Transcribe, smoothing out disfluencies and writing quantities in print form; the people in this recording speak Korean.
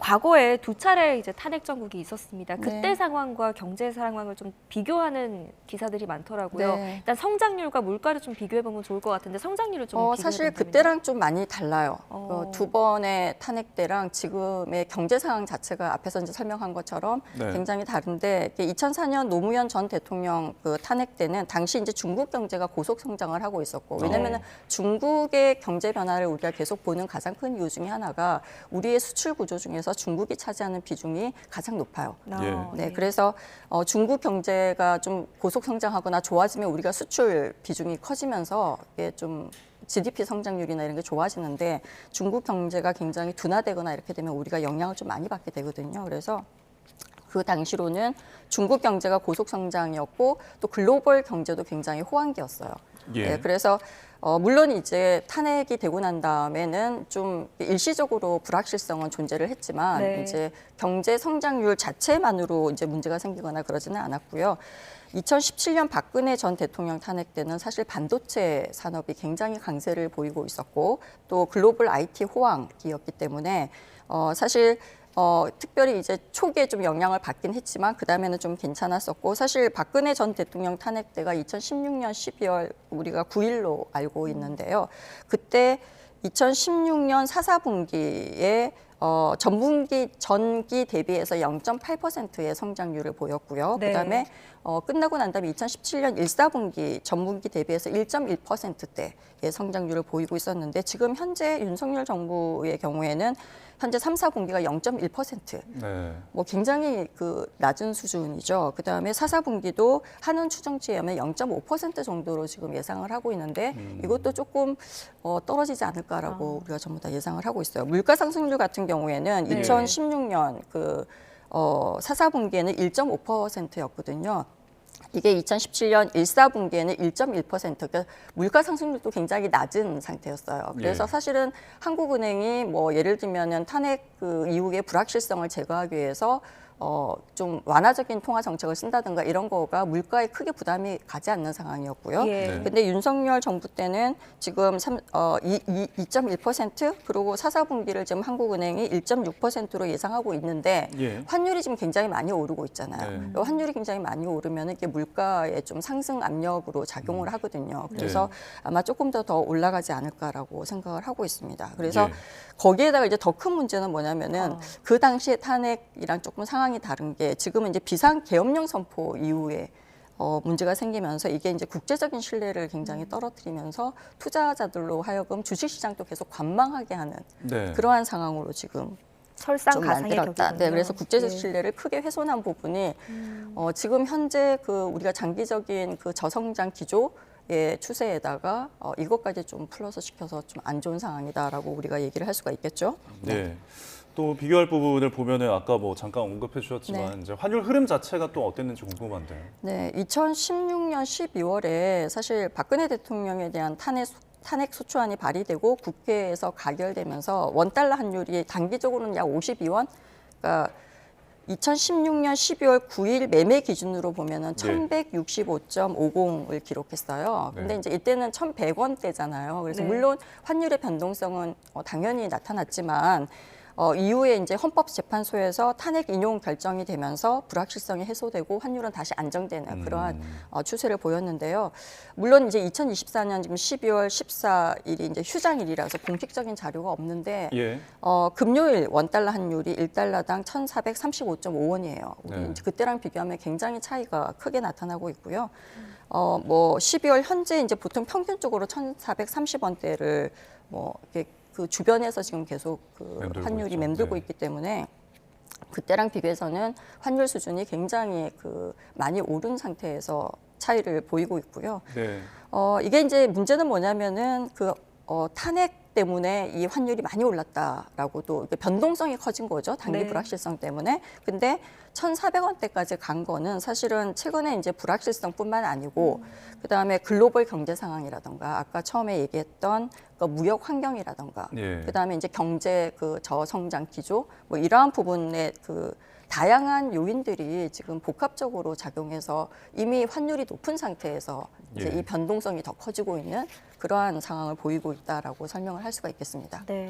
과거에 두 차례 이제 탄핵 정국이 있었습니다. 그때 네. 상황과 경제 상황을 좀 비교하는 기사들이 많더라고요. 네. 일단 성장률과 물가를 좀 비교해 보면 좋을 것 같은데 성장률을 좀 비교해 사실 본다면요? 그때랑 좀 많이 달라요. 어. 두 번의 탄핵 때랑 지금의 경제 상황 자체가 앞에서 이제 설명한 것처럼 네. 굉장히 다른데 2004년 노무현 전 대통령 그 탄핵 때는 당시 이제 중국 경제가 고속 성장을 하고 있었고 왜냐면은 중국의 경제 변화를 우리가 계속 보는 가장 큰 이유 중에 하나가 우리의 수출 구조 중에서 중국이 차지하는 비중이 가장 높아요. 네, 그래서 중국 경제가 좀 고속 성장하거나 좋아지면 우리가 수출 비중이 커지면서 이게 좀 GDP 성장률이나 이런 게 좋아지는데 중국 경제가 굉장히 둔화되거나 이렇게 되면 우리가 영향을 좀 많이 받게 되거든요. 그래서 그 당시로는 중국 경제가 고속 성장이었고 또 글로벌 경제도 굉장히 호황기였어요. 예. 네, 그래서 물론 이제 탄핵이 되고 난 다음에는 좀 일시적으로 불확실성은 존재를 했지만 네. 이제 경제 성장률 자체만으로 이제 문제가 생기거나 그러지는 않았고요. 2017년 박근혜 전 대통령 탄핵 때는 사실 반도체 산업이 굉장히 강세를 보이고 있었고 또 글로벌 IT 호황기였기 때문에 사실 특별히 이제 초기에 좀 영향을 받긴 했지만 그 다음에는 좀 괜찮았었고 사실 박근혜 전 대통령 탄핵 때가 2016년 12월 우리가 9일로 알고 있는데요. 그때 2016년 4분기에 전기 대비해서 0.8%의 성장률을 보였고요. 네. 그다음에 끝나고 난 다음에 2017년 1사분기 전분기 대비해서 1.1%대의 성장률을 보이고 있었는데 지금 현재 윤석열 정부의 경우에는 현재 3, 4분기가 0.1%. 네. 뭐 굉장히 그 낮은 수준이죠. 그다음에 4, 4분기도 한은 추정치에 의하면 0.5% 정도로 지금 예상을 하고 있는데 이것도 조금 떨어지지 않을까라고 우리가 전부 다 예상을 하고 있어요. 물가 상승률 같은 경우에는 네. 2016년 4, 4분기에는 1.5%였거든요. 이게 2017년 1, 4분기에는 1.1%, 그러니까 물가 상승률도 굉장히 낮은 상태였어요. 그래서 예. 사실은 한국은행이 뭐 예를 들면은 탄핵 그 이후의 불확실성을 제거하기 위해서 좀 완화적인 통화 정책을 쓴다든가 이런 거가 물가에 크게 부담이 가지 않는 상황이었고요. 예. 네. 근데 윤석열 정부 때는 지금 2.1% 그리고 4, 4분기를 지금 한국은행이 1.6%로 예상하고 있는데 예. 환율이 지금 굉장히 많이 오르고 있잖아요. 네. 환율이 굉장히 많이 오르면 이게 물가에 좀 상승 압력으로 작용을 하거든요. 그래서 아마 조금 더 올라가지 않을까라고 생각을 하고 있습니다. 그래서 예. 거기에다가 이제 더 큰 문제는 뭐냐면은 그 당시에 탄핵이랑 조금 상황이 다른 게 지금은 이제 비상 계엄령 선포 이후에 문제가 생기면서 이게 이제 국제적인 신뢰를 굉장히 떨어뜨리면서 투자자들로 하여금 주식시장도 계속 관망하게 하는 네. 그러한 상황으로 지금 좀 설상가상의 만들었다. 격이군요. 네, 그래서 국제적 예. 신뢰를 크게 훼손한 부분이 지금 현재 그 우리가 장기적인 그 저성장 기조의 추세에다가 이것까지 좀 플러스 시켜서 좀 안 좋은 상황이다라고 우리가 얘기를 할 수가 있겠죠. 네. 또 비교할 부분을 보면은 아까 뭐 잠깐 언급해 주셨지만 이제 환율 흐름 자체가 또 어땠는지 궁금한데요. 네, 2016년 12월에 사실 박근혜 대통령에 대한 탄핵 소추안이 발의되고 국회에서 가결되면서 원달러 환율이 단기적으로는 약 52원, 그러니까 2016년 12월 9일 매매 기준으로 보면은 1,165.50을 기록했어요. 근데 네. 이제 이때는 1,100원대잖아요. 그래서 네. 물론 환율의 변동성은 당연히 나타났지만 이후에 이제 헌법재판소에서 탄핵 인용 결정이 되면서 불확실성이 해소되고 환율은 다시 안정되는 그러한 추세를 보였는데요. 물론 이제 2024년 지금 12월 14일이 이제 휴장일이라서 공식적인 자료가 없는데 예. 금요일 원달러 환율이 1달러당 1,435.5원이에요. 우리 네. 이제 그때랑 비교하면 굉장히 차이가 크게 나타나고 있고요. 뭐 12월 현재 이제 보통 평균적으로 1,430원대를 뭐 이렇게 그 주변에서 지금 계속 그 맴돌고 환율이 있죠. 맴돌고 네. 있기 때문에 그때랑 비교해서는 환율 수준이 굉장히 그 많이 오른 상태에서 차이를 보이고 있고요. 네. 이게 이제 문제는 뭐냐면은 그 탄핵 때문에 이 환율이 많이 올랐다라고도 변동성이 커진 거죠. 단기 네. 불확실성 때문에. 근데 1,400원대까지 간 거는 사실은 최근에 이제 불확실성뿐만 아니고 그다음에 글로벌 경제 상황이라던가 아까 처음에 얘기했던 그 무역 환경이라던가 예. 그다음에 이제 경제 그 저성장 기조 뭐 이러한 부분에 그 다양한 요인들이 지금 복합적으로 작용해서 이미 환율이 높은 상태에서 이제 예. 이 변동성이 더 커지고 있는 그러한 상황을 보이고 있다라고 설명을 할 수가 있겠습니다. 네.